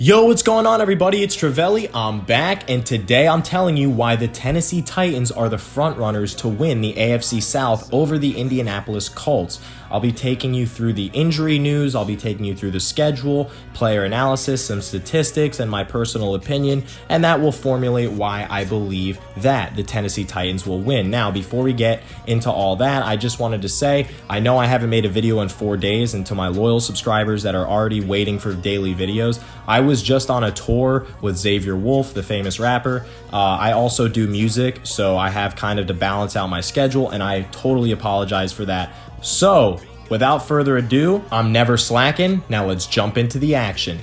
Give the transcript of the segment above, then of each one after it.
Yo, what's going on, everybody? It's Trevelli. I'm back, and today I'm telling you why the Tennessee Titans are the front runners to win the AFC South over the Indianapolis Colts. I'll be taking you through the injury news, I'll be taking you through the schedule, player analysis, some statistics, and my personal opinion, and that will formulate why I believe that the Tennessee Titans will win. Now, before we get into all that, I just wanted to say, I know I haven't made a video in 4 days, and to my loyal subscribers that are already waiting for daily videos, I was just on a tour with Xavier Wolf, the famous rapper. I also do music, so I have kind of to balance out my schedule, and I totally apologize for that. So, without further ado, I'm never slacking. Now let's jump into the action.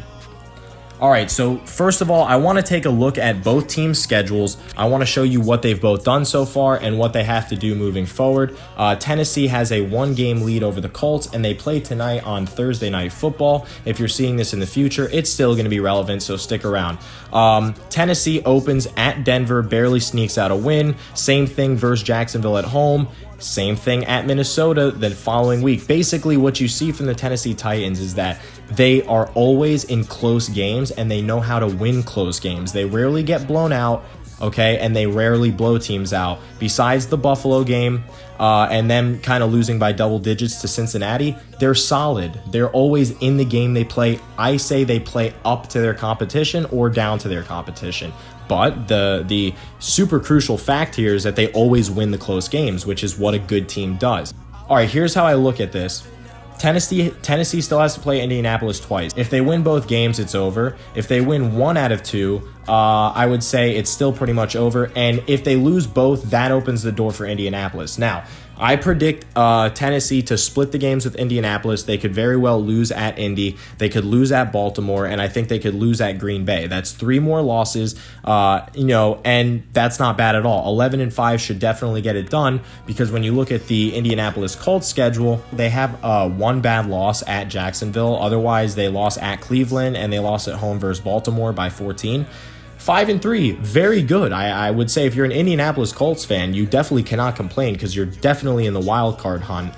All right, so first of all, I want to take a look at both teams' schedules. I want to show you what they've both done so far and what they have to do moving forward. Tennessee has a 1-game lead over the Colts, and they play tonight on Thursday Night Football. If you're seeing this in the future, it's still going to be relevant, so stick around. Tennessee opens at Denver, barely sneaks out a win. Same thing versus Jacksonville at home. Same thing at Minnesota the following week. Basically, what you see from the Tennessee Titans is that they are always in close games and they know how to win close games. They rarely get blown out, okay, and they rarely blow teams out. Besides the Buffalo game and them kind of losing by double digits to Cincinnati, they're solid. They're always in the game they play. I say they play up to their competition or down to their competition. But the super crucial fact here is that they always win the close games, which is what a good team does. All right, here's how I look at this. Tennessee still has to play Indianapolis twice. If they win both games, it's over. If they win 1 out of 2, I would say it's still pretty much over. And if they lose both, that opens the door for Indianapolis. Now, I predict Tennessee to split the games with Indianapolis. They could very well lose at Indy. They could lose at Baltimore, and I think they could lose at Green Bay. That's 3 more losses, and that's not bad at all. 11-5 should definitely get it done because when you look at the Indianapolis Colts schedule, they have 1 bad loss at Jacksonville. Otherwise, they lost at Cleveland, and they lost at home versus Baltimore by 14. 5-3, very good. I would say if you're an Indianapolis Colts fan, you definitely cannot complain because you're definitely in the wild card hunt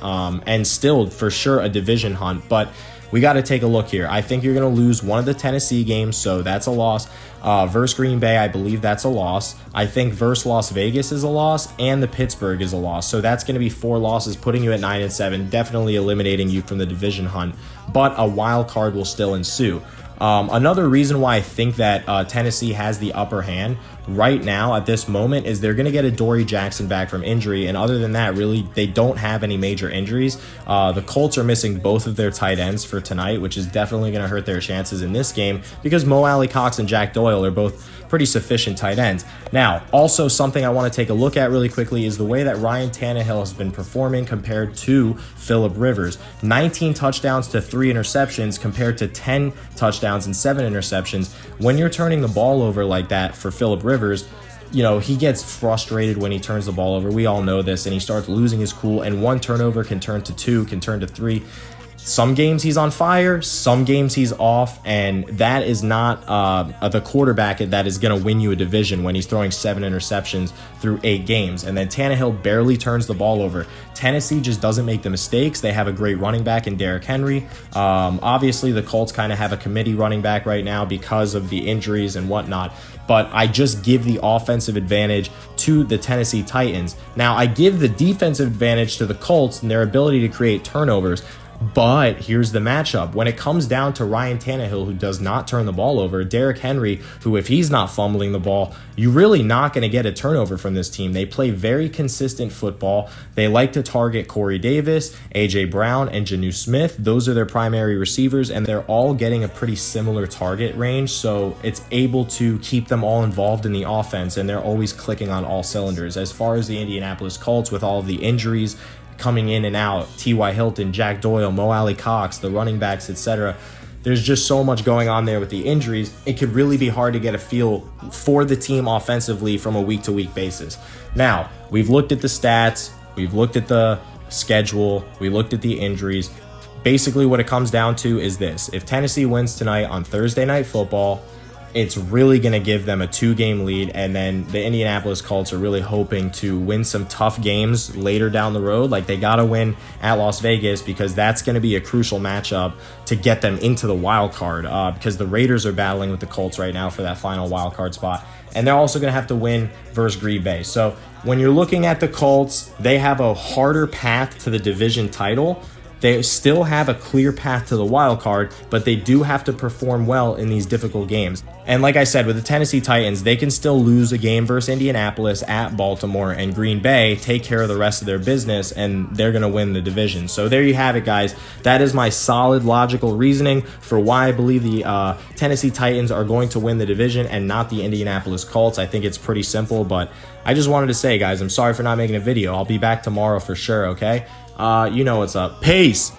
and still for sure a division hunt. But we got to take a look here. I think you're going to lose one of the Tennessee games, so that's a loss. Versus Green Bay, I believe that's a loss. I think versus Las Vegas is a loss, and the Pittsburgh is a loss. So that's going to be 4 losses, putting you at 9-7, definitely eliminating you from the division hunt. But a wild card will still ensue. Another reason why I think that Tennessee has the upper hand right now at this moment is they're going to get a Dory Jackson back from injury. And other than that, really, they don't have any major injuries. The Colts are missing both of their tight ends for tonight, which is definitely going to hurt their chances in this game because Mo Alley-Cox and Jack Doyle are both pretty sufficient tight ends. Now, also something I want to take a look at really quickly is the way that Ryan Tannehill has been performing compared to Phillip Rivers. 19 touchdowns to 3 interceptions compared to 10 touchdowns and 7 interceptions. When you're turning the ball over like that for Phillip Rivers, he gets frustrated when he turns the ball over. We all know this, and he starts losing his cool, and 1 turnover can turn to 2, can turn to 3. Some games he's on fire, some games he's off, and that is not the quarterback that is going to win you a division when he's throwing 7 interceptions through 8 games. And then Tannehill barely turns the ball over. Tennessee just doesn't make the mistakes. They have a great running back in Derrick Henry. Obviously, the Colts kind of have a committee running back right now because of the injuries and whatnot. But I just give the offensive advantage to the Tennessee Titans. Now, I give the defensive advantage to the Colts and their ability to create turnovers. But here's the matchup. When it comes down to Ryan Tannehill, who does not turn the ball over, Derrick Henry, who if he's not fumbling the ball, you're really not going to get a turnover from this team. They play very consistent football. They like to target Corey Davis, A.J. Brown, and Jonnu Smith. Those are their primary receivers, and they're all getting a pretty similar target range, so it's able to keep them all involved in the offense, and they're always clicking on all cylinders. As far as the Indianapolis Colts, with all of the injuries coming in and out, T.Y. Hilton, Jack Doyle, Mo Alley-Cox, the running backs, etc. There's just so much going on there with the injuries. It could really be hard to get a feel for the team offensively from a week-to-week basis. Now, we've looked at the stats, we've looked at the schedule, we looked at the injuries. Basically, what it comes down to is this. If Tennessee wins tonight on Thursday Night Football, it's really going to give them a 2-game lead. And then the Indianapolis Colts are really hoping to win some tough games later down the road. Like, they got to win at Las Vegas, because that's going to be a crucial matchup to get them into the wild card, because the Raiders are battling with the Colts right now for that final wild card spot. And they're also going to have to win versus Green Bay. So when you're looking at the Colts, they have a harder path to the division title. They still have a clear path to the wild card, but they do have to perform well in these difficult games. And like I said, with the Tennessee Titans, they can still lose a game versus Indianapolis, at Baltimore, and Green Bay, take care of the rest of their business, and they're going to win the division. So there you have it, guys. That is my solid, logical reasoning for why I believe the Tennessee Titans are going to win the division and not the Indianapolis Colts. I think it's pretty simple, but I just wanted to say, guys, I'm sorry for not making a video. I'll be back tomorrow for sure, okay? You know what's up. Peace!